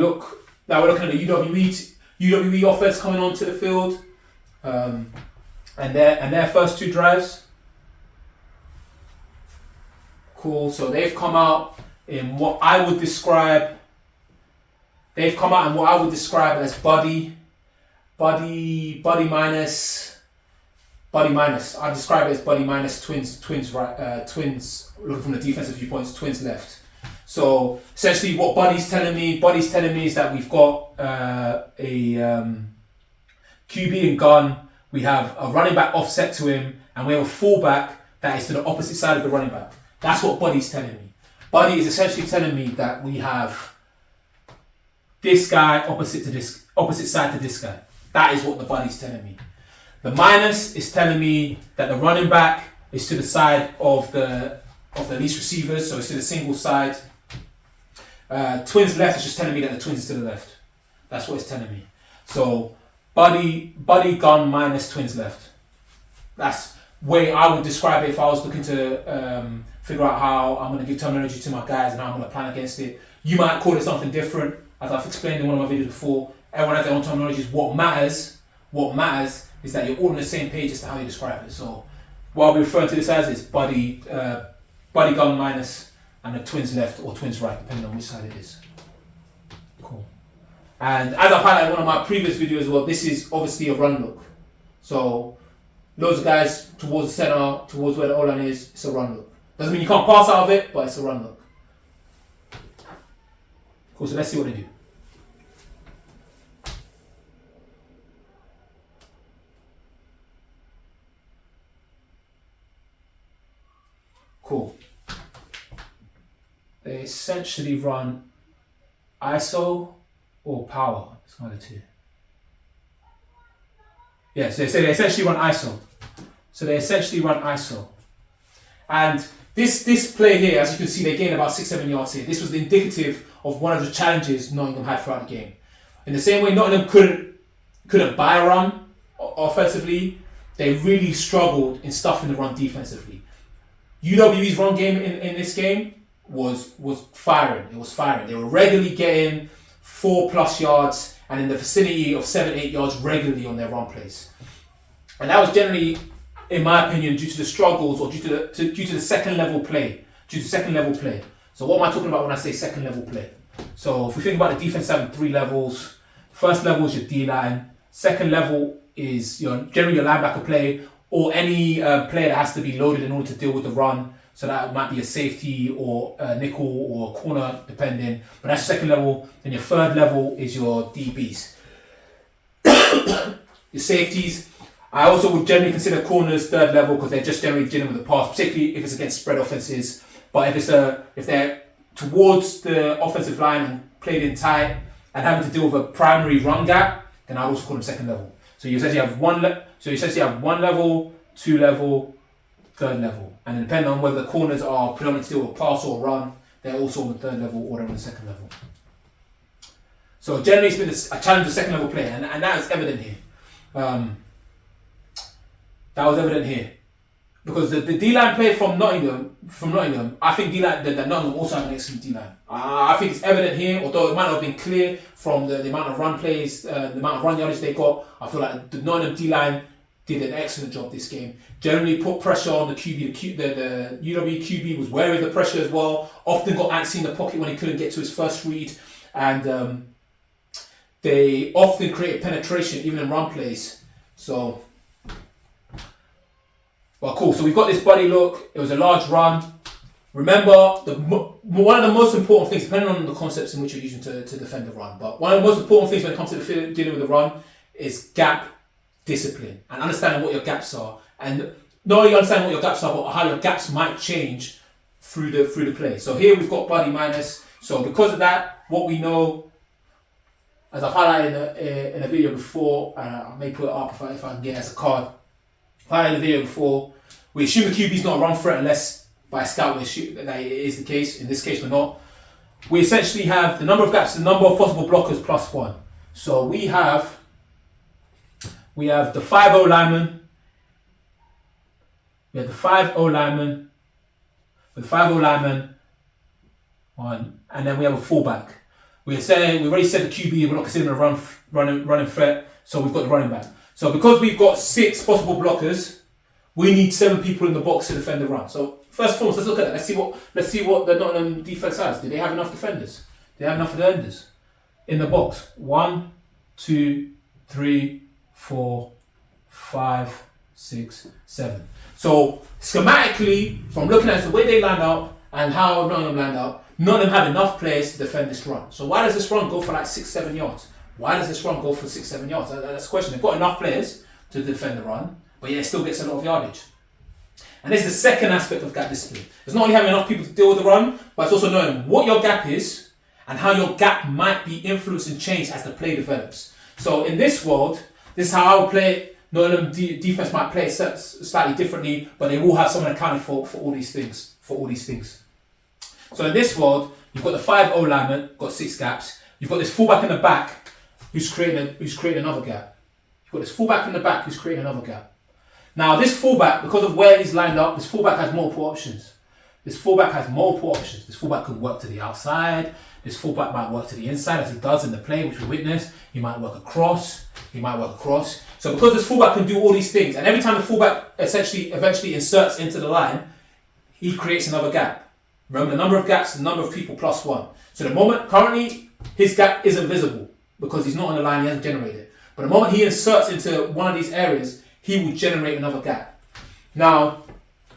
Now we're looking at the UWE offense coming onto the field, and their first two drives. Cool. So they've come out in what I would describe. As buddy minus. I describe it as buddy minus twins right, twins looking from the defensive viewpoints, twins left. So essentially what Buddy's telling me is that we've got a QB and gun, we have a running back offset to him, and we have a fullback that is to the opposite side of the running back. That's what Buddy's telling me. Buddy is essentially telling me that we have this guy opposite side to this guy. That is what the Buddy's telling me. The minus is telling me that the running back is to the side of the least receivers, so it's to the single side. Twins left is just telling me that the twins is to the left. That's what it's telling me. So buddy gun minus twins left. That's the way I would describe it if I was looking to figure out how I'm going to give terminology to my guys and how I'm going to plan against it. You might call it something different, as I've explained in one of my videos before. Everyone has their own terminologies. What matters is that you're all on the same page as to how you describe it. So what I'll be referring to this as is buddy gun minus and the twins left or twins right, depending on which side it is. Cool. And as I've highlighted in one of my previous videos as well, this is obviously a run look. So loads of guys towards the center, towards where the O-line is, it's a run look. Doesn't mean you can't pass out of it, but it's a run look. Cool, so let's see what they do. Cool. They essentially run ISO or power. It's one of the two. Yeah, so they essentially run ISO. And this play here, as you can see, they gained about 6-7 yards here. This was indicative of one of the challenges Nottingham had throughout the game. In the same way Nottingham couldn't buy a run offensively, they really struggled in stuffing the run defensively. UWE's run game in this game was firing. It was firing. They were regularly getting 4+ yards and in the vicinity of 7-8 yards regularly on their run plays. And that was generally, in my opinion, due to the struggles or due to the second level play. So what am I talking about when I say second level play? So if we think about the defense having 3 levels, first level is your D-line, second level is generally your linebacker play, or any player that has to be loaded in order to deal with the run. So that might be a safety or a nickel or a corner, depending. But that's second level. Then your third level is your DBs. Your safeties. I also would generally consider corners third level because they're just generally dealing with the pass, particularly if it's against spread offenses. But if they're towards the offensive line and played in tight and having to deal with a primary run gap, then I would also call them second level. So you essentially have one level, 2 level, 3rd level. And then depending on whether the corners are predominantly still a pass or run, they're also on the 3rd level or they're on the 2nd level. So generally it's been a challenge of second level play, and that is evident here. That was evident here. Because the D-line play from Nottingham, I think that Nottingham also have an excellent D-line. I think it's evident here, although it might not have been clear from the amount of run plays, the amount of run yardage they got. I feel like the Nottingham D-line did an excellent job this game. Generally put pressure on the QB. The UWE QB was wary of the pressure as well. Often got antsy in the pocket when he couldn't get to his first read. And they often created penetration, even in run plays. So, well, cool. So we've got this buddy look. It was a large run. Remember, one of the most important things, depending on the concepts in which you're using to defend the run, but one of the most important things when it comes to dealing with the run is gap discipline and understanding what your gaps are. And not only understanding what your gaps are, but how your gaps might change through the play. So here we've got buddy minus. So because of that, what we know, as I've highlighted in a video before, I may put it up if I can get it as a card. Highlighted in the video before, we assume the QB is not a run threat unless by scout we assume that it is the case. In this case, we're not. We essentially have the number of gaps, the number of possible blockers plus 1. So we have the 5 O-lineman. We have the 5 O-lineman. With 5 O-lineman, 1, and then we have a fullback. We're saying we already said the QB. We're not considering a running threat. So we've got the running back. So because we've got 6 possible blockers, we need 7 people in the box to defend the run. So first and foremost, let's look at that. Let's see what the Nottingham defense has. Do they have enough defenders? Do they have enough defenders in the box? 1, 2, 3, 4, 5, 6, 7. So schematically, from looking at the way they lined up and how Nottingham lined up, Nottingham have enough players to defend this run. So why does this run go for like 6-7 yards? Why does this run go for 6-7 yards? That's the question. They've got enough players to defend the run, but yeah, it still gets a lot of yardage. And this is the second aspect of gap discipline. It's not only having enough people to deal with the run, but it's also knowing what your gap is and how your gap might be influenced and changed as the play develops. So in this world, this is how I would play it. Nottingham defense might play it slightly differently, but they will have someone accounted for all these things. So in this world, you've got the 5-0 lineman, got 6 gaps. You've got this fullback in the back who's creating another gap. You've got this fullback in the back who's creating another gap. Now this fullback, because of where he's lined up, this fullback has multiple options. This fullback could work to the outside. This fullback might work to the inside, as he does in the play, which we witnessed. He might work across. So because this fullback can do all these things, and every time the fullback eventually inserts into the line, he creates another gap. Remember, the number of gaps, the number of people plus 1. So the moment, currently, his gap isn't visible because he's not on the line, he hasn't generated. But the moment he inserts into one of these areas, he will generate another gap. Now,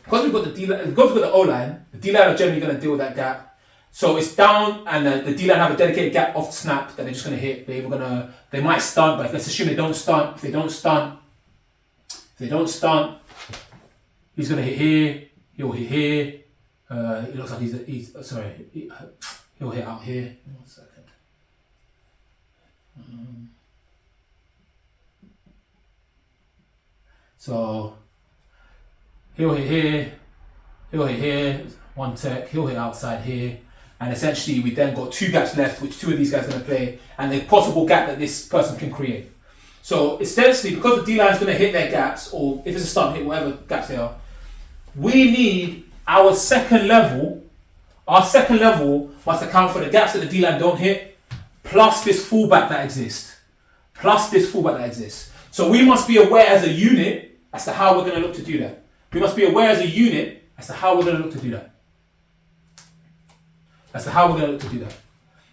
because we've got the O-line, the D-line are generally going to deal with that gap. So it's down, and the D-line have a dedicated gap off the snap that they're just going to hit. They might stunt, but let's assume they don't stunt. If they don't stunt, he's going to hit here. He'll hit here. It looks like he'll hit out here. 1 second. So he'll hit here, 1 tech, he'll hit outside here, and essentially we then got 2 gaps left, which 2 of these guys are going to play, and the possible gap that this person can create. So essentially, because the D-line is going to hit their gaps, or if it's a stunt hit, whatever gaps they are, we need our second level must account for the gaps that the D-line don't hit, plus this fullback that exists. So we must be aware as a unit as to how we're going to look to do that.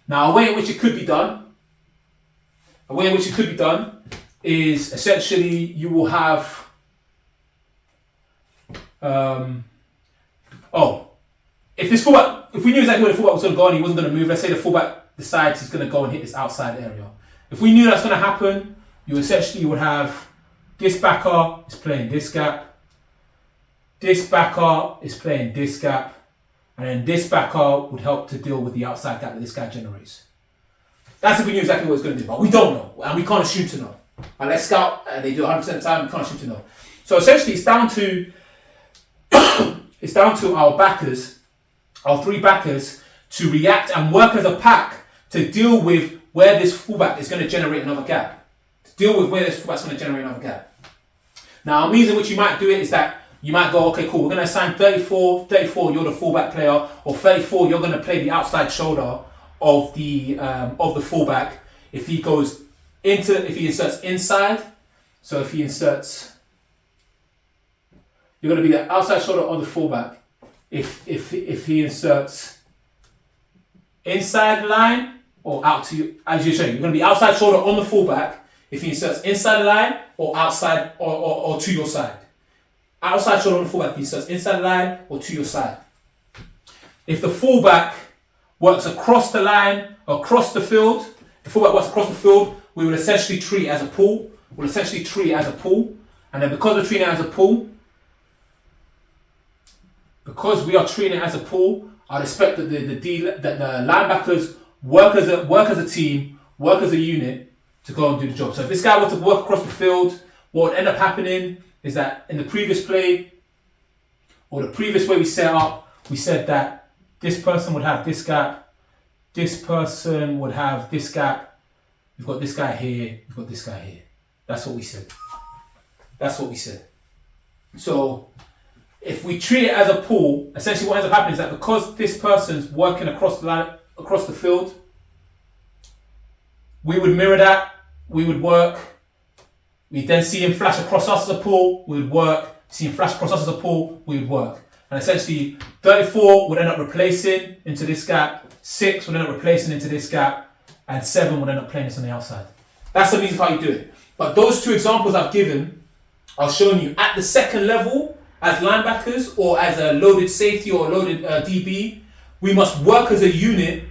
Now, a way in which it could be done is essentially you will have if we knew exactly where the fullback was going to go and he wasn't going to move, let's say the fullback decides he's going to go and hit this outside area. If we knew that's going to happen, you would have this backer is playing this gap, this backer is playing this gap, and then this backer would help to deal with the outside gap that this guy generates. That's if we knew exactly what it's going to do, but we don't know, and we can't assume to know. And let's scout, and they do 100% of the time, we can't assume to know. So essentially, it's down to our backers, our 3 backers, to react and work as a pack to deal with where this fullback is going to generate another gap. Now, a means in which you might do it is that you might go, okay, cool, we're going to assign 34, you're the fullback player, or 34, you're going to play the outside shoulder of the fullback. If he inserts inside, so if he inserts, you're going to be the outside shoulder on the fullback. If he inserts inside the line or out to you, as you're showing, you're going to be outside shoulder on the fullback. If he inserts inside the line or outside or to your side. Outside shoulder on the fullback, if he inserts inside the line or to your side. If the fullback works across the line, across the field, we will essentially treat it as a pull. And then because we're treating it as a pull, I'd expect that the linebackers work as a team, work as a unit to go and do the job. So if this guy were to work across the field, what would end up happening is that in the previous play, or the previous way we set up, we said that this person would have this gap, this person would have this gap, we've got this guy here, we've got this guy here. That's what we said. So if we treat it as a pull, essentially what ends up happening is that because this person's working across the line, across the field, We would mirror that. We would work. We then see him flash across us as a pull. We would work. See him flash across us as a pull. We would work. And essentially, 34 would end up replacing into this gap. 6 would end up replacing into this gap. And 7 would end up playing this on the outside. That's the means of how you do it. But those two examples I've given are showing you at the second level as linebackers or as a loaded safety or a loaded DB, we must work as a unit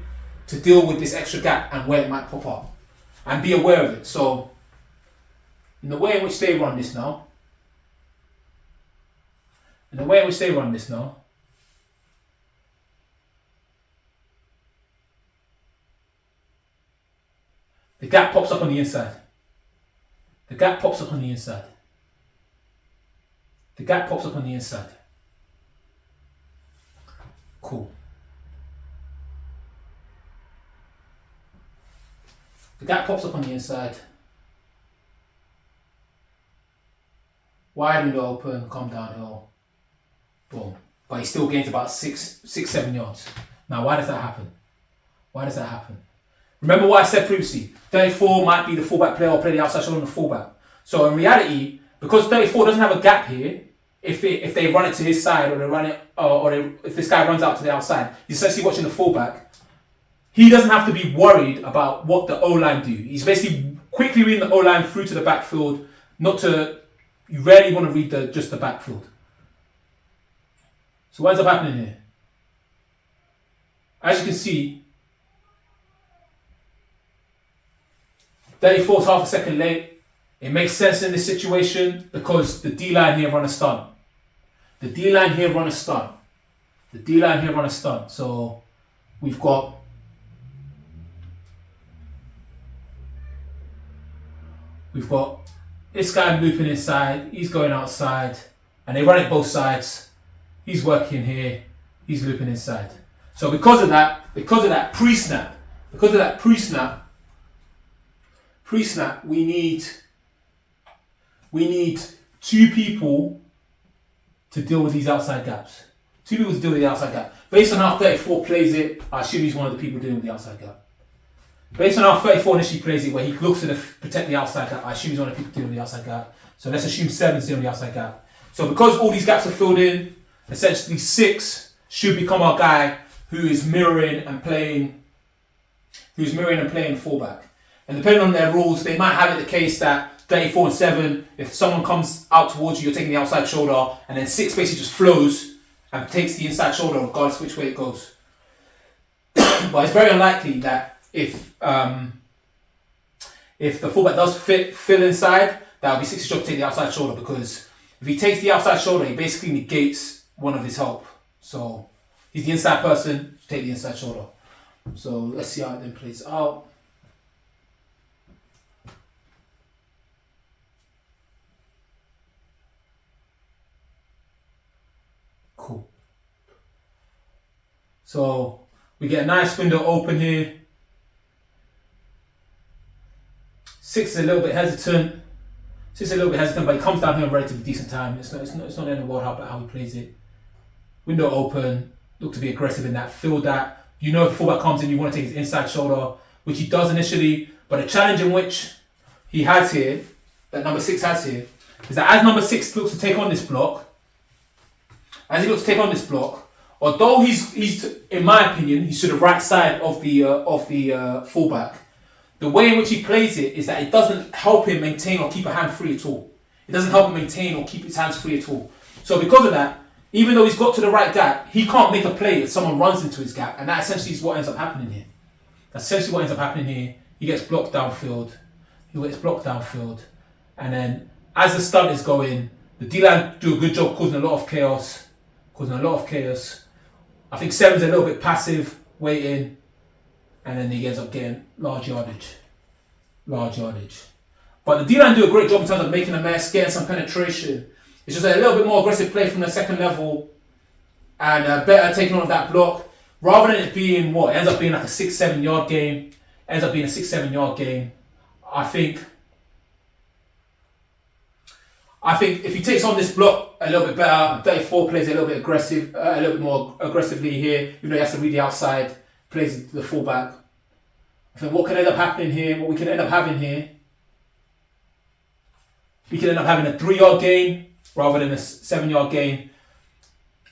to deal with this extra gap and where it might pop up and be aware of it. So in the way in which they run this now, the gap pops up on the inside. The gap pops up on the inside. The gap pops up on the inside. Cool. The gap pops up on the inside. Wide window open, come downhill. Boom. But he still gains about 7 yards. Now, why does that happen? Remember what I said previously. 34 might be the fullback player or play the outside shoulder on the fullback. So in reality, because 34 doesn't have a gap here, if they run it to his side or they run it, if this guy runs out to the outside, he's essentially watching the fullback. He doesn't have to be worried about what the O-line do. He's basically quickly reading the O-line through to the backfield. You rarely want to read just the backfield. So what ends up happening here? As you can see, 34 is half a second late. It makes sense in this situation because the D-line here run a stunt. So we've got this guy looping inside, he's going outside, and they run it both sides. He's working here, he's looping inside. So because of that pre-snap, we need 2 people to deal with these outside gaps. 2 people to deal with the outside gap. Based on how 34 plays it, I assume he's one of the people dealing with the outside gap. Based on how 34 initially plays it, where he looks to protect the outside gap, I assume he's one of the people dealing with the outside gap. So let's assume 7's dealing with the outside gap. So because all these gaps are filled in, essentially 6 should become our guy who is mirroring and playing fullback. And depending on their rules, they might have it the case that 34 and 7, if someone comes out towards you, you're taking the outside shoulder, and then 6 basically just flows and takes the inside shoulder regardless of which way it goes. But it's very unlikely that if the fullback does fill inside, that will be 6's job to take the outside shoulder, because if he takes the outside shoulder, he basically negates one of his help. So he's the inside person, take the inside shoulder. So let's see how it then plays out. Cool. So we get a nice window open here. 6 is a little bit hesitant. But he comes down here in relatively decent time. It's not the end of the world how he plays it. Window open, look to be aggressive in that, fill that. You know if the fullback comes in, you want to take his inside shoulder, which he does initially. But the challenge in which he has here, that number 6 has here, is that as number 6 looks to take on this block, although he's in my opinion, he's to the right side of the fullback. The way in which he plays it is that it doesn't help him maintain or keep a hand free at all. It doesn't help him maintain or keep his hands free at all. So because of that, even though he's got to the right gap, he can't make a play if someone runs into his gap. And that essentially is what ends up happening here. He gets blocked downfield. And then as the stunt is going, the D-line do a good job causing a lot of chaos. I think 7's a little bit passive, waiting. And then he ends up getting large yardage. But the D-line do a great job in terms of making a mess, getting some penetration. It's just a little bit more aggressive play from the second level and better taking on that block. Rather than it being it ends up being like a 6-7 yard game. I think if he takes on this block a little bit better, 34 plays a little bit more aggressively here, even though he has to read the outside, plays the fullback. I think what can end up happening here, what we can end up having here, we can end up having a 3-yard gain rather than a 7-yard gain.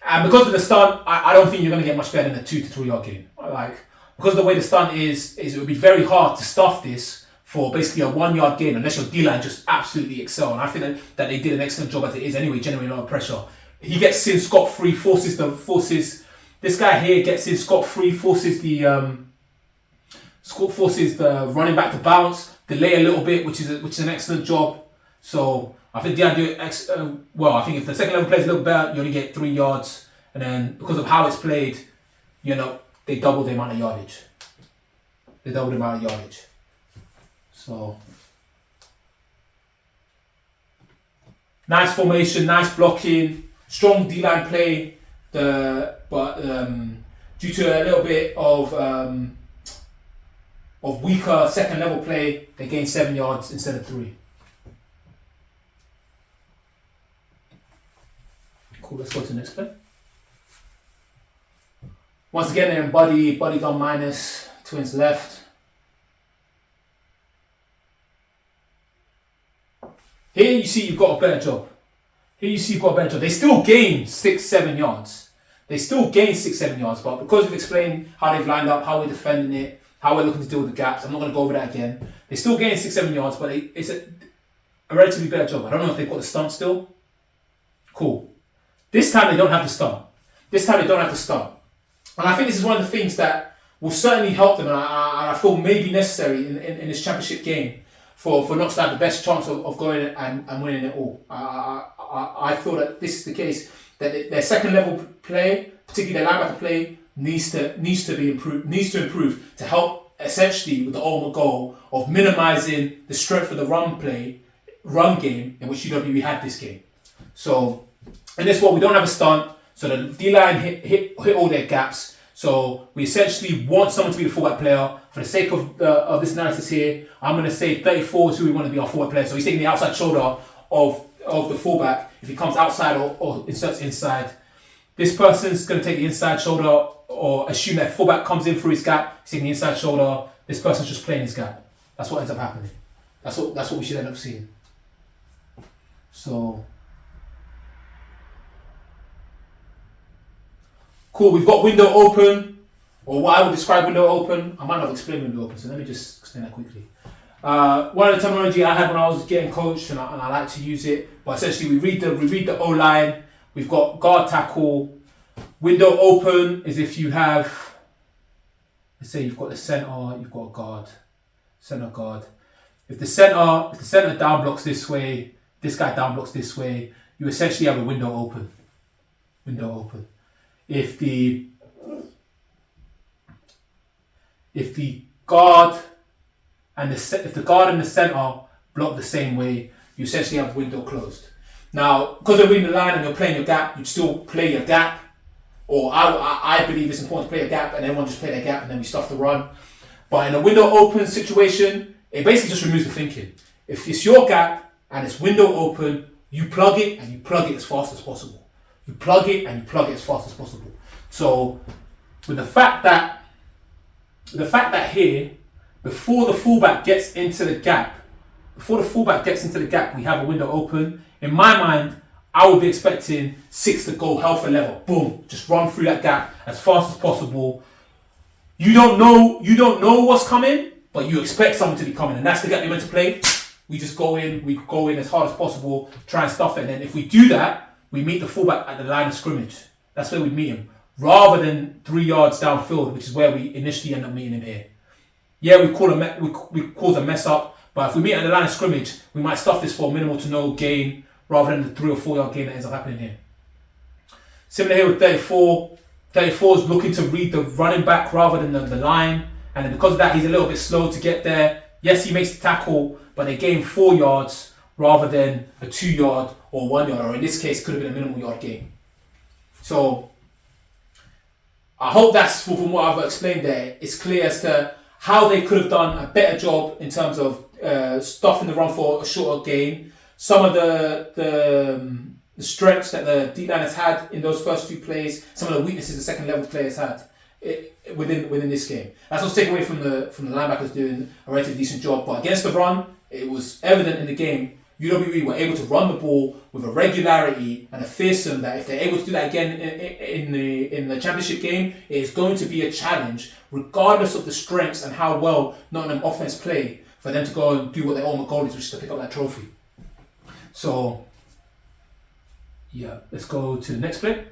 And because of the stunt, I don't think you're going to get much better than a 2 to 3 yard gain. Because of the way the stunt is it would be very hard to stuff this for basically a 1 yard gain unless your D-line just absolutely excel. And I think that they did an excellent job as it is anyway, generating a lot of pressure. He gets in scot-free, this guy here gets in scot-free, forces the running back to bounce, delay a little bit, which is an excellent job. So I think Dion do it well. I think if the second level plays a little better, you only get 3 yards, and then because of how it's played, they double the amount of yardage. So nice formation, nice blocking, strong D-line play. But due to a little bit of weaker second level play, they gained 7 yards instead of 3. Cool, let's go to the next play. Once again, they're in Buddy gone minus, twins left. Here you see you've got a better job. They still gain 6-7 yards. But because we've explained how they've lined up, how we're defending it, how we're looking to deal with the gaps, I'm not going to go over that again. They still gain 6-7 yards, but it's a relatively better job. I don't know if they've got the stunt still. Cool. This time they don't have the stunt. And I think this is one of the things that will certainly help them, and I feel may be necessary in this championship game for Knox to have the best chance of going and winning it all. I feel that this is the case, that their second level play, particularly their linebacker play, needs to improve to help essentially with the ultimate goal of minimizing the strength of the run game in which UWE had this game. So in this one, we don't have a stunt, so the D-line hit all their gaps. So we essentially want someone to be the fullback player. For the sake of this analysis here, I'm going to say 34 is who we want to be our fullback player. So he's taking the outside shoulder of the fullback. If he comes outside or inserts inside, this person's going to take the inside shoulder, or assume that fullback comes in through his gap, he's taking the inside shoulder. This person's just playing his gap. That's what ends up happening. That's what we should end up seeing. So cool, we've got window open, or what I would describe window open. I might not have explained window open, so let me just explain that quickly. One of the terminology I had when I was getting coached, and I like to use it, but essentially we read the O-line, we've got guard tackle. Window open is if you have, let's say you've got the center, you've got a guard, center guard. If the center down blocks this way, this guy down blocks this way, you essentially have a window open. If the guard and the center block the same way, you essentially have window closed. Now, because you're reading the line and you're playing your gap, you'd still play your gap. Or I believe it's important to play a gap, and everyone just play their gap, and then we stuff the run. But in a window open situation, it basically just removes the thinking. If it's your gap and it's window open, you plug it and you plug it as fast as possible. So with the fact that here, before the fullback gets into the gap, we have a window open. In my mind, I would be expecting 6 to go hell for leather. Boom, just run through that gap as fast as possible. You don't know what's coming, but you expect something to be coming, and that's the gap you're meant to play. We go in as hard as possible, try and stuff it, and then if we do that, we meet the fullback at the line of scrimmage. That's where we meet him, rather than 3 yards downfield, which is where we initially end up meeting him here. Yeah, we cause a mess up, but if we meet at the line of scrimmage, we might stuff this for minimal to no gain, rather than the 3 or 4 yard gain that ends up happening here. Similar here with 34. 34 is looking to read the running back rather than the line, and then because of that, he's a little bit slow to get there. Yes, he makes the tackle, but they gain 4 yards rather than a 2 yard or 1 yard, or in this case, could have been a minimal yard gain. So I hope that's, from what I've explained there, it's clear as to how they could have done a better job in terms of stuffing the run for a shorter gain. Some of the strengths that the D-line has had in those first 2 plays, some of the weaknesses the second level players had. within this game. That's what's taken away from the linebackers doing a relatively decent job. But against the run, it was evident in the game. UWE were able to run the ball with a regularity and a fearsome that if they're able to do that again in the championship game, it is going to be a challenge, regardless of the strengths and how well Nottingham offense play, for them to go and do what their ultimate goal is, which is to pick up that trophy. So, yeah, let's go to the next play.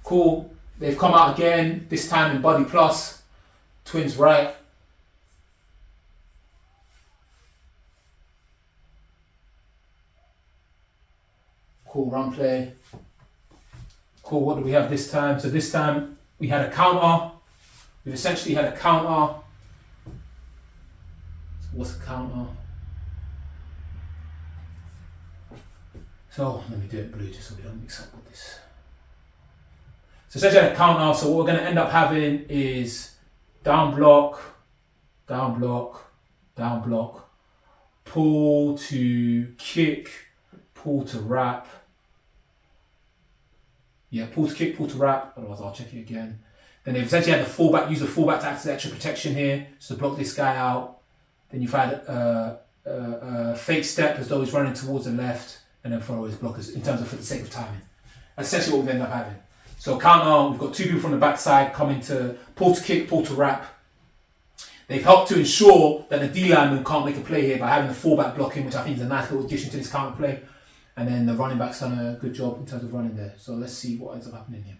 Cool. They've come out again, this time in Buddy Plus. Twins right. Cool run play. Cool, what do we have this time? So this time we had a counter. We've essentially had a counter. So what's a counter? So let me do it blue just so we don't mix up with this. So essentially had a counter. So what we're going to end up having is down block, down block, down block, pull to kick, pull to wrap. Yeah, pull to kick, pull to wrap. Otherwise, I'll check it again. Then they've essentially had the fullback, use the fullback to act as extra protection here, so to block this guy out. Then you've had a fake step as though he's running towards the left, and then follow his blockers in terms of for the sake of timing. That's essentially what we've ended up having. So counter, we've got two people from the backside coming to pull to kick, pull to wrap. They've helped to ensure that the D lineman can't make a play here by having the fullback blocking, which I think is a nice little addition to this counter play. And then the running back's done a good job in terms of running there. So let's see what ends up happening here.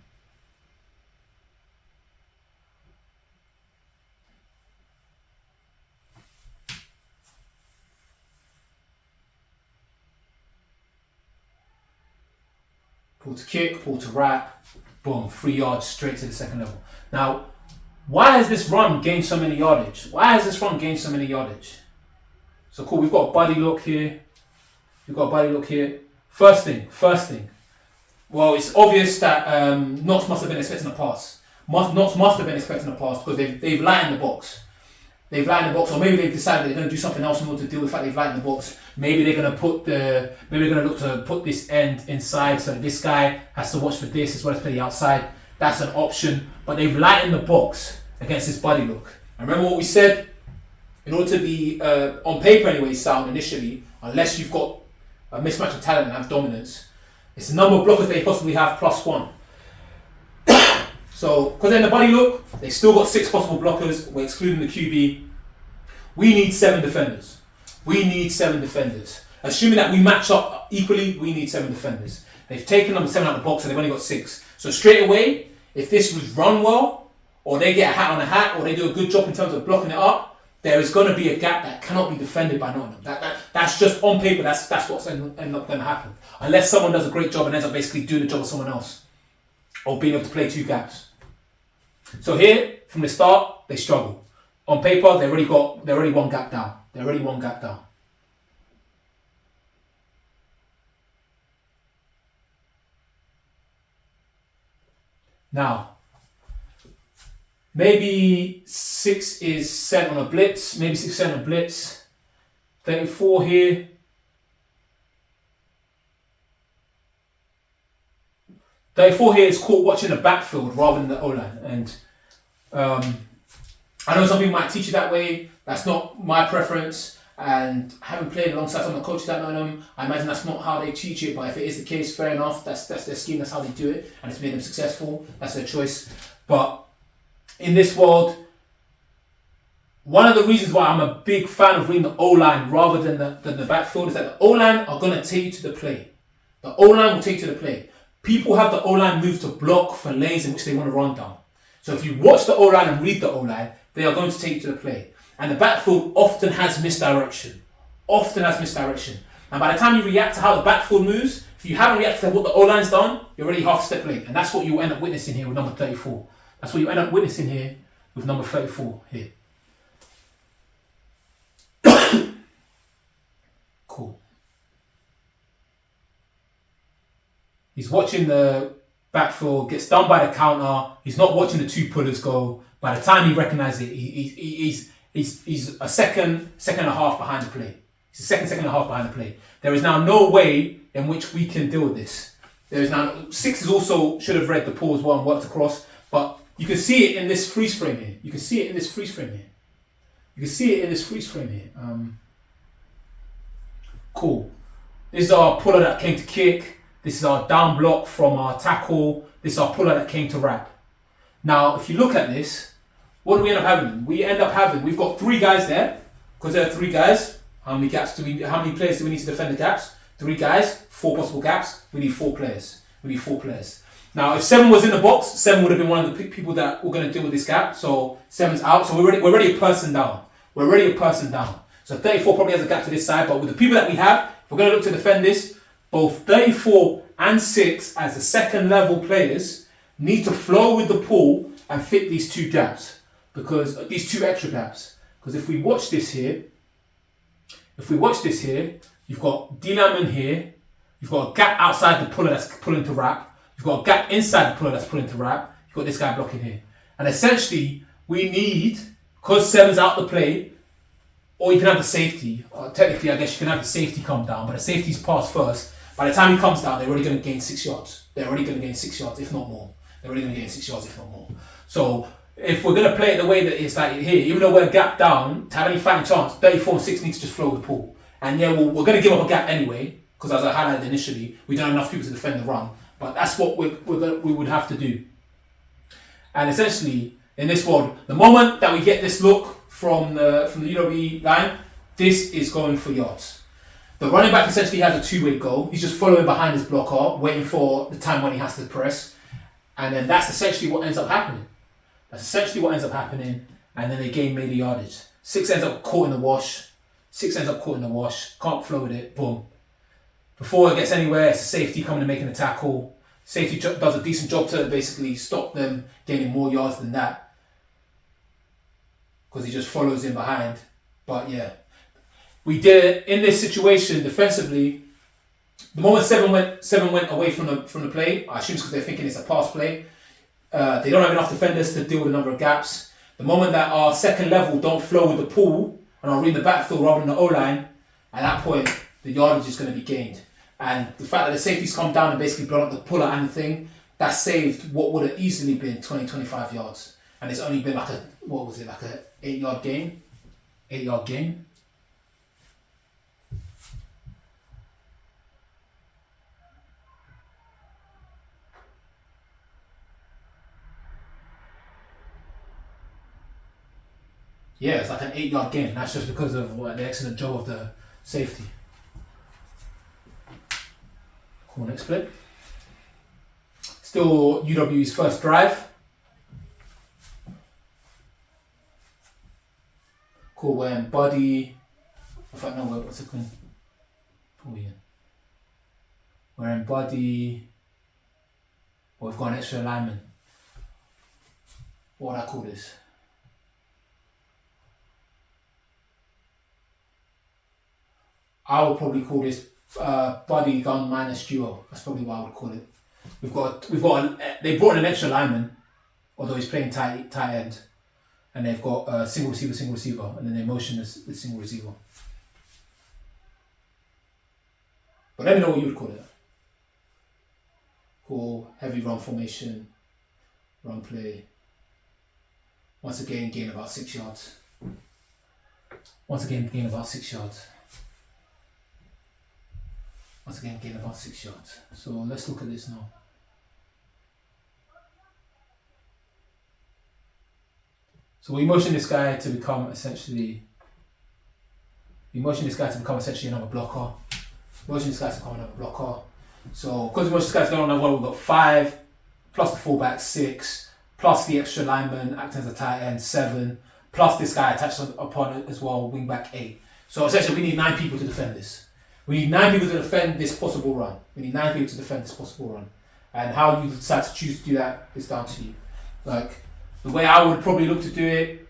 Pull to kick, pull to wrap, boom, 3 yards straight to the second level. Now, why has this run gained so many yardage? Why has this run gained so many yardage? So cool, we've got a buddy look here. We've got a buddy look here. First thing. Well, it's obvious that Knots must have been expecting a pass. Knots must have been expecting a pass because they've lightened the box. They've lightened the box, or maybe they've decided they're going to do something else in order to deal with the fact they've lightened the box. Maybe they're going to look to put this end inside so that this guy has to watch for this as well as play the outside. That's an option, but they've lightened the box against this buddy look. And remember what we said? In order to be on paper anyway sound initially, unless you've got a mismatch of talent and have dominance, it's the number of blockers they possibly have plus 1. So, because they're in the buddy look, they still got 6 possible blockers. We're excluding the QB. We need 7 defenders. Assuming that we match up equally, we need 7 defenders. They've taken number 7 out of the box and they've only got 6. So straight away, if this was run well, or they get a hat on a hat, or they do a good job in terms of blocking it up, there is going to be a gap that cannot be defended by Nottingham. That's just on paper. That's what's end up going to happen. Unless someone does a great job and ends up basically doing the job of someone else, or being able to play 2 gaps. So here, from the start, they struggle. On paper, they're already 1 gap down. Now, maybe 6 is sent on a blitz. 34 here. Is caught watching the backfield rather than the O-line. And I know some people might teach it that way. That's not my preference. And having played alongside some of the coaches at Nottingham, I imagine that's not how they teach it. But if it is the case, fair enough. That's their scheme. That's how they do it. And it's made them successful. That's their choice. But in this world, one of the reasons why I'm a big fan of reading the O-line rather than the backfield is that the O-line are going to take you to the play. The O-line will take you to the play. People have the O-line move to block for lanes in which they want to run down. So if you watch the O-line and read the O-line, they are going to take you to the play. And the backfield often has misdirection. And by the time you react to how the backfield moves, if you haven't reacted to what the O-line's done, you're already half a step late. And that's what you end up witnessing here with number 34. Cool. He's watching the backfield, gets done by the counter. He's not watching the 2 pullers go. By the time he recognises it, he's a second and a half behind the play. There is now no way in which we can deal with this. There is now 6 is also should have read the pause well and worked across, but you can see it in this freeze frame here. You can see it in this freeze frame here. You can see it in this freeze frame here. Cool. This is our puller that came to kick. This is our down block from our tackle. This is our puller that came to wrap. Now, if you look at this, what do we end up having? We've got 3 guys there, because there are 3 guys. How many players do we need to defend the gaps? 3 guys, 4 possible gaps. We need 4 players. Now, if 7 was in the box, 7 would have been one of the people that were going to deal with this gap. So 7's out. So we're already a person down. So 34 probably has a gap to this side, but with the people that we have, if we're going to look to defend this, both 34 and 6 as the second level players need to flow with the pool and fit these 2 gaps, because these 2 extra gaps. Because if we watch this here, you've got D-lineman here, you've got a gap outside the puller that's pulling to wrap, you've got a gap inside the puller that's pulling to wrap, you've got this guy blocking here. And essentially, we need, because 7's out the play, or you can have the safety. Technically, I guess you can have the safety come down, but the safety's passed first. By the time he comes down, they're already going to gain 6 yards. If not more. So, if we're going to play it the way that it's like here, even though we're gapped down, to have any fighting chance, 34 and 6 need to just flow the pool. And yeah, we're going to give up a gap anyway, because as I highlighted initially, we don't have enough people to defend the run. But that's what we would have to do. And essentially, in this world, the moment that we get this look from the UWE line, this is going for yards. The running back essentially has a 2-way goal. He's just following behind his blocker, waiting for the time when he has to press. And then that's essentially what ends up happening. And then they gain maybe yardage. 6 ends up caught in the wash. Can't flow with it. Boom. Before it gets anywhere, it's a safety coming and making a tackle. Safety does a decent job to basically stop them gaining more yards than that, because he just follows in behind. But yeah, we did it in this situation defensively. The moment 7 went away from the play, I assume it's because they're thinking it's a pass play. They don't have enough defenders to deal with a number of gaps. The moment that our second level don't flow with the pool and are in the backfield rather than the O-line, at that point the yardage is going to be gained. And the fact that the safeties come down and basically blow up the puller and the thing, that saved what would have easily been 20-25 yards. And it's only been like a 8-yard gain? 8-yard gain? Yeah, it's like an 8-yard gain. That's just because of the excellent job of the safety. Cool, next play. Still UWE's first drive. Cool, we're in body. In fact, no, what's it called? Oh, yeah. We're in body. We've got an extra alignment. What would I call this? I would probably call this body gun minus duo. That's probably what I would call it. They brought in an extra lineman, although he's playing tight end, and they've got single receiver, and then they motion this single receiver. But let me know what you would call it. Cool, heavy run formation, run play. Once again, gain about 6 yards. Once again, gain about 6 yards. So let's look at this now. So we motion this guy to become essentially another blocker. So because we motion this guy to go on another one, we've got 5 plus the fullback 6 plus the extra lineman acting as a tight end 7 plus this guy attached upon it as well, wing back 8. So essentially we need 9 people to defend this. We need 9 people to defend this possible run. And how you decide to choose to do that is down to you. Like, the way I would probably look to do it,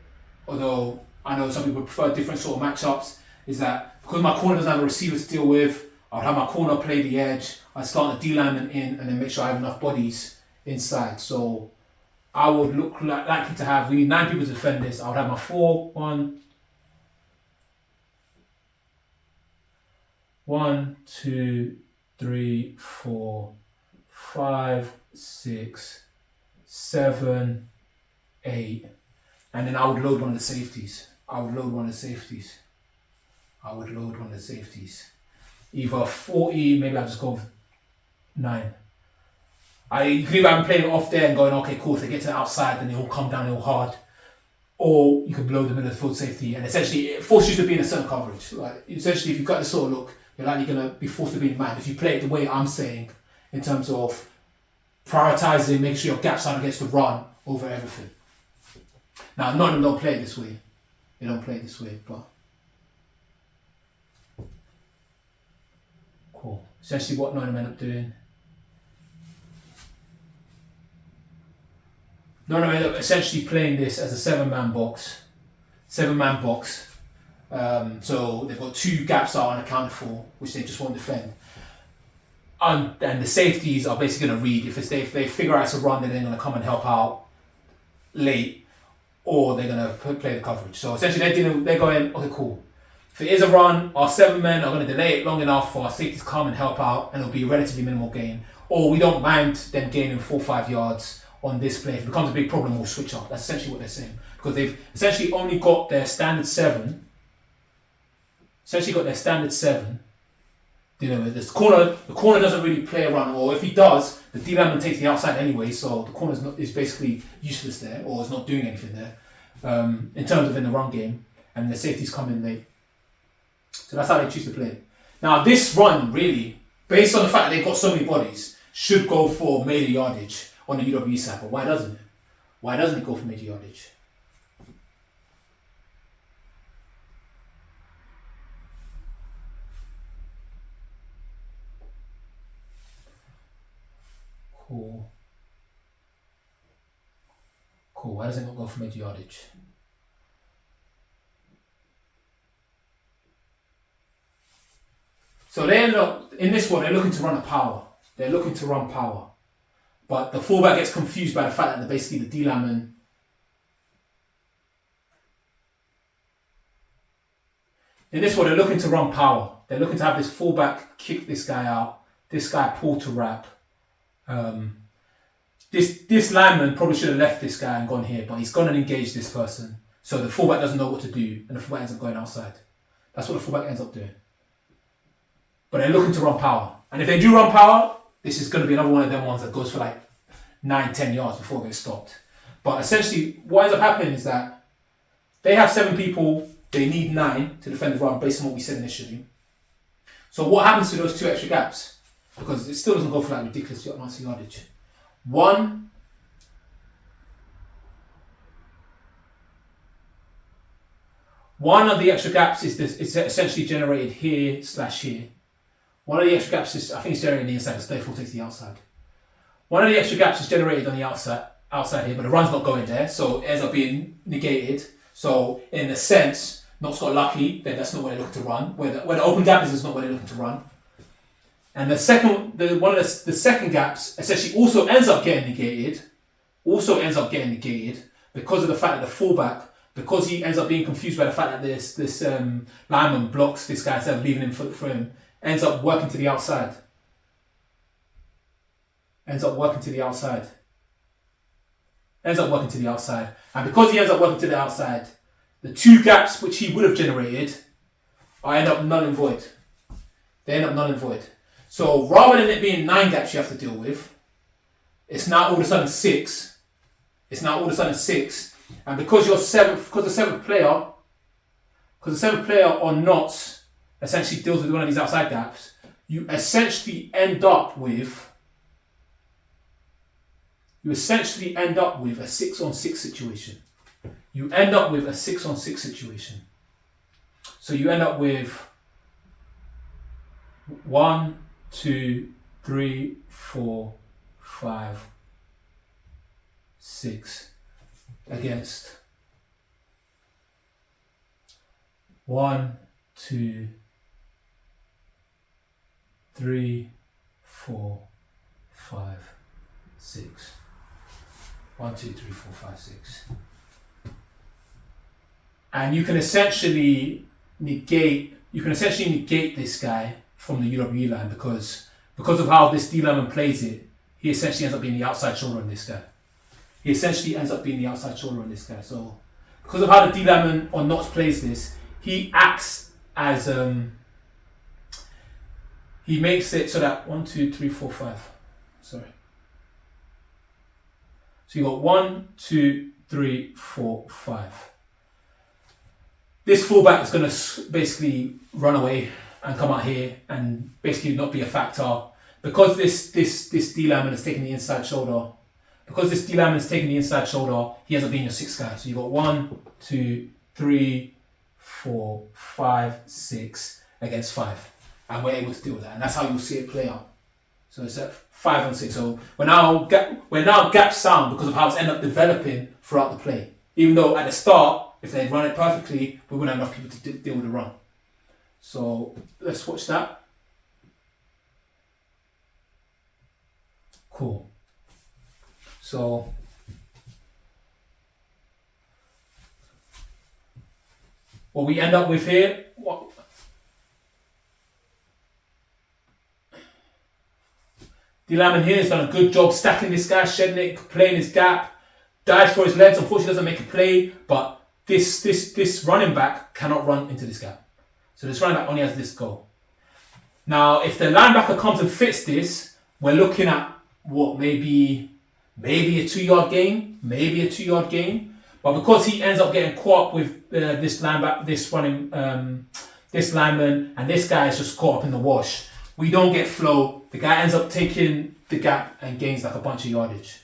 although I know some people prefer different sort of matchups, is that because my corner doesn't have a receiver to deal with, I'd have my corner play the edge, I'd start the D lineman in, and then make sure I have enough bodies inside. So I would look likely to have, we need 9 people to defend this. I would have my 4, 1, 2, 3, 4, 5, 6, 7, 8, and then I would load one of the safeties. Either 40, maybe I'll just go with 9. You could either play it off there and going, okay, cool, if they get to the outside, then they will come down real hard. Or you could blow them in the field safety, and essentially it forces you to be in a certain coverage. Like, essentially, if you've got this sort of look, you're likely going to be forced to be in man. If you play it the way I'm saying, in terms of prioritizing, making sure your gaps are against the run over everything. Now, none of them don't play it this way. They don't play it this way, but cool. Essentially, what Nottingham end up doing. Nottingham end up essentially playing this as a 7-man box. So they've got 2 gaps that are unaccounted for, which they just won't defend. And the safeties are basically going to read. If they figure out it's a run, then they're going to come and help out late, or they're going to play the coverage. So essentially they're going, okay, cool. If it is a run, our 7 men are going to delay it long enough for our safeties to come and help out, and it'll be a relatively minimal gain. Or we don't mind them gaining 4 or 5 yards on this play. If it becomes a big problem, we'll switch up. That's essentially what they're saying. Because they've essentially only got their standard 7. Dealing with this corner, the corner doesn't really play a run, or if he does, the D lineman takes the outside anyway, so the corner is basically useless there, or is not doing anything there in terms of in the run game, and the safeties come in late. So that's how they choose to play it. Now this run really, based on the fact that they've got so many bodies, should go for major yardage on the UWE side, but why doesn't it? Why doesn't it go for major yardage? Cool. Why doesn't it not go for major yardage? So they end up, in this one, they're looking to run a power. But the fullback gets confused by the fact that they're basically the D lineman. In this one, they're looking to run power. They're looking to have this fullback kick this guy out, this guy pull to wrap. This lineman probably should have left this guy and gone here, but he's gone and engaged this person. So the fullback doesn't know what to do, and the fullback ends up going outside. That's what the fullback ends up doing. But they're looking to run power. And if they do run power, this is going to be another one of them ones that goes for like 9-10 yards before it gets stopped. But essentially, what ends up happening is that they have 7 people, they need 9 to defend the run based on what we said initially. So what happens to those 2 extra gaps? Because it still doesn't go for that ridiculous amounts of yardage. One of the extra gaps is essentially generated here/here. One of the extra gaps is, I think it's generated on the inside, because 34 takes the outside. One of the extra gaps is generated on the outside here, but the run's not going there, so it ends up being negated. So in a sense, Knox got lucky, then that's not where they're looking to run. Where the open gap is not where they're looking to run. And the second gaps essentially also ends up getting negated because of the fact that the fullback, because he ends up being confused by the fact that this lineman blocks this guy instead of leaving him for him, ends up working to the outside. And because he ends up working to the outside, the 2 gaps which he would have generated end up null and void. So rather than it being 9 gaps you have to deal with, it's now all of a sudden 6. And because the seventh player on knots essentially deals with one of these outside gaps, you essentially end up with a 6-on-6 situation. So you end up with 1, 2, 3, 4, 5, 6 against 1, 2, 3, 4, 5, 6. 1, 2, 3, 4, 5, 6. And you can essentially negate this guy from the UWE line because of how this D lineman plays it. he essentially ends up being the outside shoulder on this guy. He essentially ends up being the outside shoulder on this guy. So because of how the D lineman on Knots plays this, he acts as he makes it so that 1, 2, 3, 4, 5. Sorry. So you got 1, 2, 3, 4, 5. This fullback is going to basically run away and come out here and basically not be a factor because this D lineman is taking the inside shoulder. Because this D lineman is taking the inside shoulder, he ends up being your 6th guy. So you got 1, 2, 3, 4, 5, 6 against 5, and we're able to deal with that, and that's how you'll see it play out. So it's at 5 and 6. So we're now gap sound because of how it's ended up developing throughout the play. Even though at the start, if they'd run it perfectly, we wouldn't have enough people to deal with the run. So let's watch that. Cool. So what we end up with here, the lineman here has done a good job stacking this guy, shedding it, playing his gap, dives for his legs. Unfortunately, doesn't make a play, but this running back cannot run into this gap. So this running back only has this goal. Now, if the linebacker comes and fits this, we're looking at what maybe a 2-yard gain, But because he ends up getting caught up with this linebacker, this lineman, and this guy is just caught up in the wash, we don't get flow. The guy ends up taking the gap and gains like a bunch of yardage.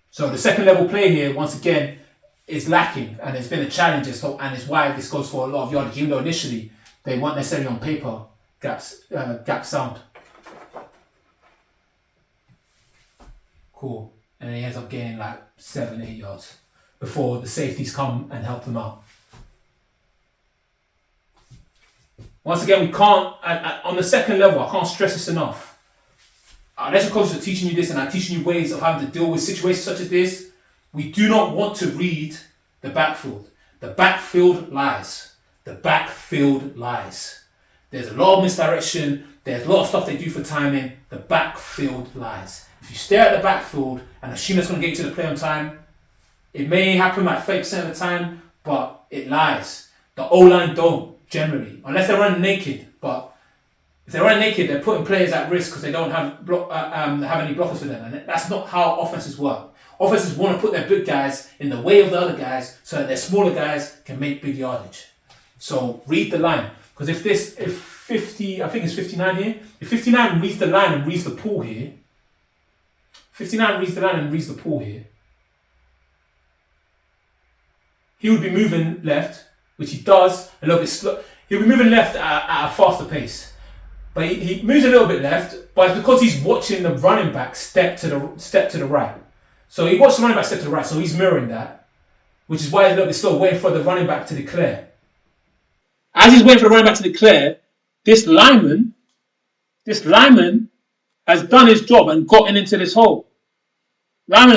So the second level play here, once again, is lacking, and it's been a challenge, and it's why this goes for a lot of yardage, even though initially they weren't necessarily on paper gap sound. Cool. And he ends up gaining like 7, 8 yards before the safeties come and help them out. Once again, we can't, on the second level, I can't stress this enough. Unless your coaches are teaching you this and are teaching you ways of having to deal with situations such as this, we do not want to read the backfield. The backfield lies. There's a lot of misdirection. There's a lot of stuff they do for timing. The backfield lies. If you stare at the backfield and assume it's going to get you to the play on time, it may happen like 30% of the time, but it lies. The O-line don't, generally, unless they're running naked. But if they're running naked, they're putting players at risk because they don't have any blockers for them. And that's not how offenses work. Offenses want to put their big guys in the way of the other guys so that their smaller guys can make big yardage. So read the line. Because if 50, I think it's 59 here, if 59 reads the line and reads the pool here, he would be moving left, which he does a little bit slow. He'll be moving left at a faster pace. But he moves a little bit left, but it's because he's watching the running back step to the right. So he watched the running back step to the right, so he's mirroring that, which is why he's a little bit slow, waiting for the running back to declare. As he's waiting for the running back to declare, this lineman has done his job and gotten into this hole. And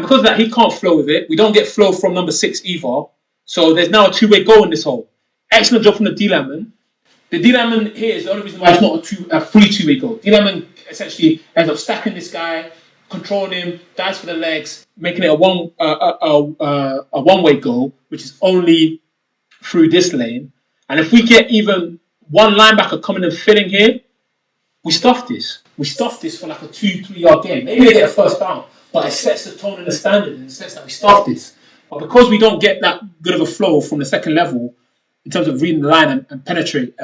because of that, he can't flow with it. We don't get flow from number 6 either. So there's now a 2-way goal in this hole. Excellent job from the D-lineman. The D-lineman here is the only reason why it's not a free 2-way goal. D-lineman essentially ends up stacking this guy, controlling him, dives for the legs, making it a one-way goal, which is only through this lane. And if we get even one linebacker coming and filling here, we stuff this. We stuff this for like a 2-3 yard game. Maybe they get a first down, but it sets the tone and the standard in the sense that we stuff this. But because we don't get that good of a flow from the second level in terms of reading the line and penetrating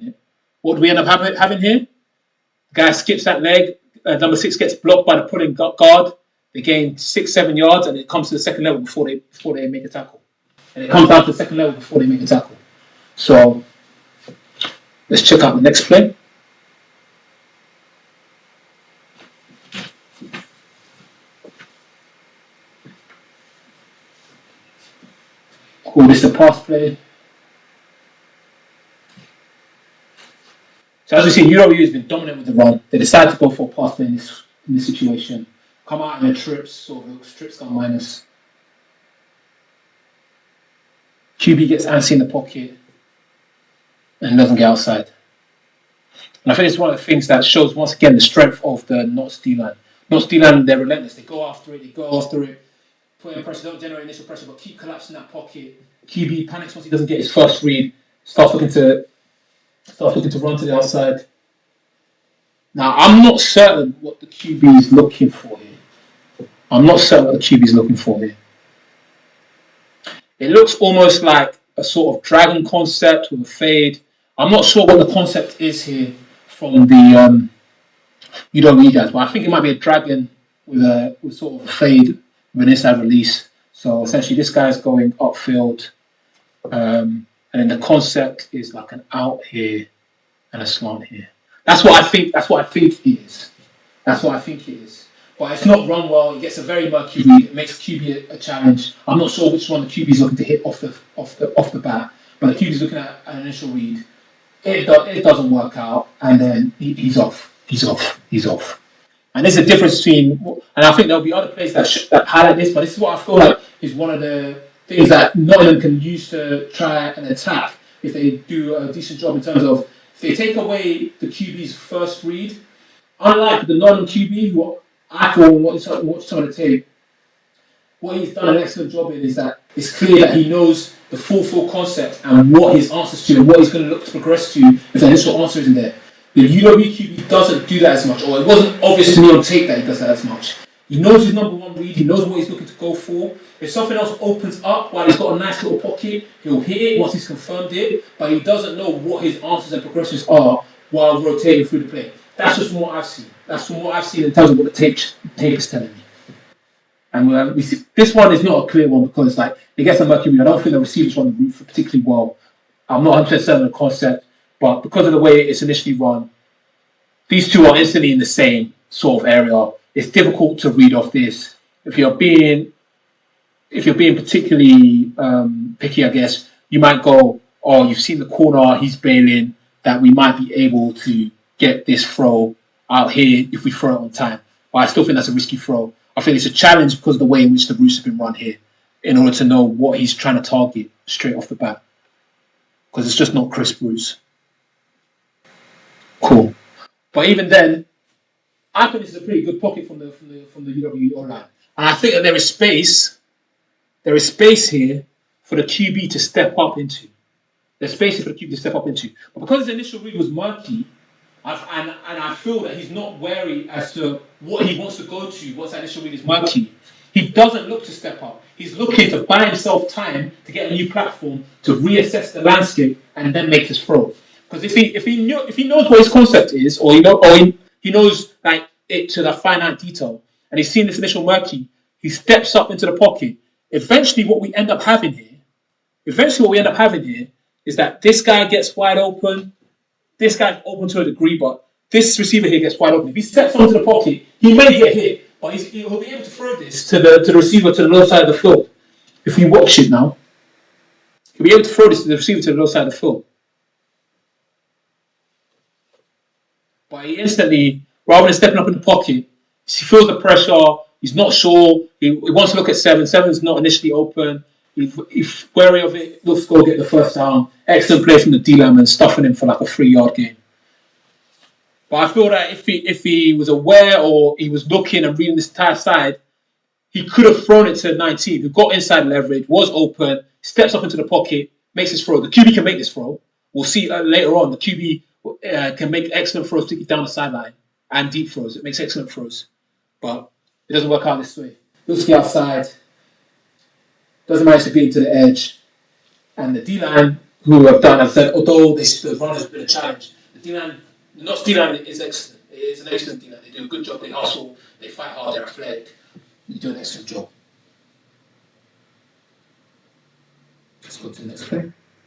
it, what do we end up having here? The guy skips that leg. Number 6 gets blocked by the pulling guard. They gain 6-7 yards, and it comes to the second level before they make a tackle. And it comes down to the second level before they make a tackle. So let's check out the next play. Cool, this is a pass play. So as we see, UWE has been dominant with the run. They decided to go for a pass play in this situation. Come out in their trips, sort of trips down minus. QB gets antsy in the pocket and doesn't get outside. And I think it's one of the things that shows once again the strength of the Notts D-line. Notts D-line, they're relentless. They go after it, put in pressure, don't generate initial pressure, but keep collapsing that pocket. QB panics once he doesn't get his first read, starts looking to run to the outside. Now, I'm not certain what the QB is looking for here. It looks almost like a sort of dragon concept with a fade. I'm not sure what the concept is here from the UWE guys, but I think it might be a dragon with sort of a fade with an inside release. So essentially, this guy's going upfield, and then the concept is like an out here and a slant here. That's what I think. That's what I think it is. That's what I think it is. But it's not run well. It gets a very murky read. It makes QB a challenge. I'm not sure which one the QB is looking to hit off the bat, but the QB is looking at an initial read. It doesn't work out, and then he's off. He's off. And there's a difference between, and I think there'll be other players that highlight this, but this is what I feel like is one of the things that Nottingham can use to try and attack if they do a decent job in terms of if they take away the QB's first read. Unlike the Nottingham QB, who I thought watched some of the tape, what he's done an excellent job in is that it's clear that he knows the full concept and what his answers to and what he's going to look to progress to if the initial answer isn't there. The UWE QB doesn't do that as much, or it wasn't obvious to me on tape that he does that as much. He knows his number one read, he knows what he's looking to go for. If something else opens up while he's got a nice little pocket, he'll hit it once he's confirmed it, but he doesn't know what his answers and progressions are while rotating through the play. That's just from what I've seen. That's from what I've seen in terms of what the tape is telling me. And we see, this one is not a clear one because like it gets a murky read. I don't think the receivers run the route particularly well. I'm not 100% certain of the concept, but because of the way it's initially run, these two are instantly in the same sort of area. It's difficult to read off this. If you're being particularly picky, I guess you might go, "Oh, you've seen the corner. He's bailing. That we might be able to get this throw out here if we throw it on time." But I still think that's a risky throw. I think it's a challenge because of the way in which the routes have been run here, in order to know what he's trying to target straight off the bat, because it's just not crisp routes. Cool. But even then, I think this is a pretty good pocket from the UWE line, and I think that there is space here for the QB to step up into. There's space for the QB to step up into, but because his initial read was murky, and I feel that he's not wary as to what he wants to go to once that initial read is murky. He doesn't look to step up. He's looking to buy himself time to get a new platform to reassess the landscape and then make his throw. Because if he knows what his concept is, or he knows like it to the finite detail, and he's seen this initial murky, he steps up into the pocket. Eventually, what we end up having here is that this guy gets wide open. This guy's open to a degree, but this receiver here gets wide open. If he steps onto the pocket, he may get hit, but he'll be able to throw this to the receiver to the low side of the field. If you watch it now, he'll be able to throw this to the receiver to the low side of the field. But he instantly, rather than stepping up in the pocket, he feels the pressure. He's not sure. He wants to look at 7. 7's not initially open. He's wary of it. Looks to go get the first down. Excellent play from the D-lineman, stuffing him for like a 3-yard gain. But I feel that if he was aware or he was looking and reading this entire side, he could have thrown it to 19. Who got inside leverage, was open, steps up into the pocket, makes his throw. The QB can make this throw. We'll see later on. The QB can make excellent throws, particularly down the sideline, and deep throws. It makes excellent throws. But it doesn't work out this way. Looks to the outside. Doesn't manage to beat into the edge. And the D-line, who have done, as I said, although the run has been a challenge, the D-line is excellent. It is an excellent D-line. They do a good job. They hustle. They fight hard. They're athletic. They do an excellent job. Let's go to the next play.